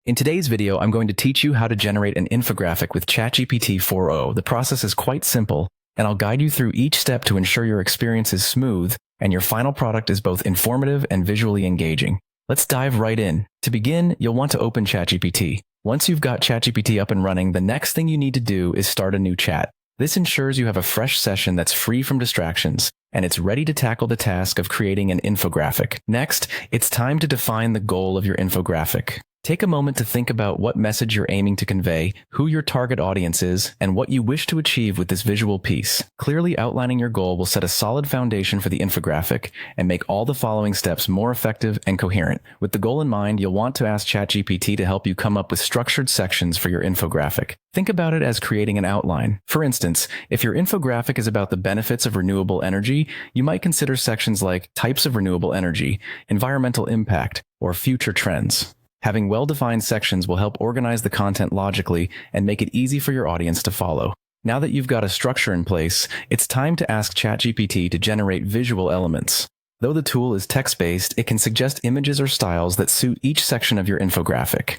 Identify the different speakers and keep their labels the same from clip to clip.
Speaker 1: In today's video, I'm going to teach you how to generate an infographic with Chatgpt-4o. The process is quite simple, and I'll guide you through each step to ensure your experience is smooth and your final product is both informative and visually engaging. Let's dive right in. To begin, you'll want to open ChatGPT. Once you've got ChatGPT up and running, the next thing you need to do is start a new chat. This ensures you have a fresh session that's free from distractions, and it's ready to tackle the task of creating an infographic. Next, it's time to define the goal of your infographic. Take a moment to think about what message you're aiming to convey, who your target audience is, and what you wish to achieve with this visual piece. Clearly outlining your goal will set a solid foundation for the infographic and make all the following steps more effective and coherent. With the goal in mind, you'll want to ask ChatGPT to help you come up with structured sections for your infographic. Think about it as creating an outline. For instance, if your infographic is about the benefits of renewable energy, you might consider sections like types of renewable energy, environmental impact, or future trends. Having well-defined sections will help organize the content logically and make it easy for your audience to follow. Now that you've got a structure in place, it's time to ask ChatGPT to generate visual elements. Though the tool is text-based, it can suggest images or styles that suit each section of your infographic.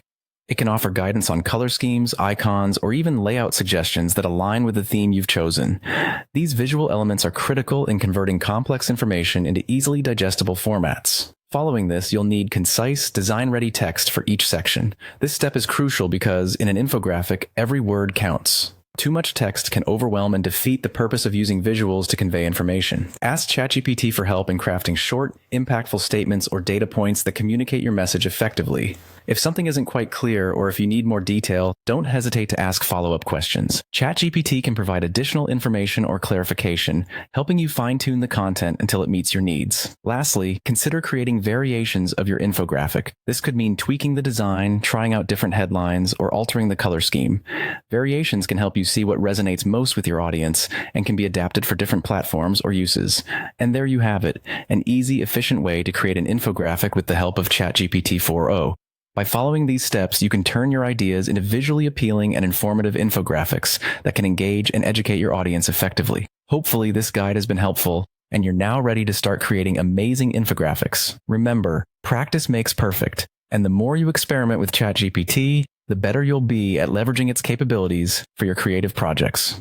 Speaker 1: It can offer guidance on color schemes, icons, or even layout suggestions that align with the theme you've chosen. These visual elements are critical in converting complex information into easily digestible formats. Following this, you'll need concise, design-ready text for each section. This step is crucial because, in an infographic, every word counts. Too much text can overwhelm and defeat the purpose of using visuals to convey information. Ask ChatGPT for help in crafting short, impactful statements or data points that communicate your message effectively. If something isn't quite clear or if you need more detail, don't hesitate to ask follow-up questions. ChatGPT can provide additional information or clarification, helping you fine-tune the content until it meets your needs. Lastly, consider creating variations of your infographic. This could mean tweaking the design, trying out different headlines, or altering the color scheme. Variations can help you see what resonates most with your audience and can be adapted for different platforms or uses. And there you have it, an easy, efficient way to create an infographic with the help of Chatgpt-4o. By following these steps, you can turn your ideas into visually appealing and informative infographics that can engage and educate your audience effectively. Hopefully, this guide has been helpful, and you're now ready to start creating amazing infographics. Remember, practice makes perfect, and the more you experiment with ChatGPT, the better you'll be at leveraging its capabilities for your creative projects.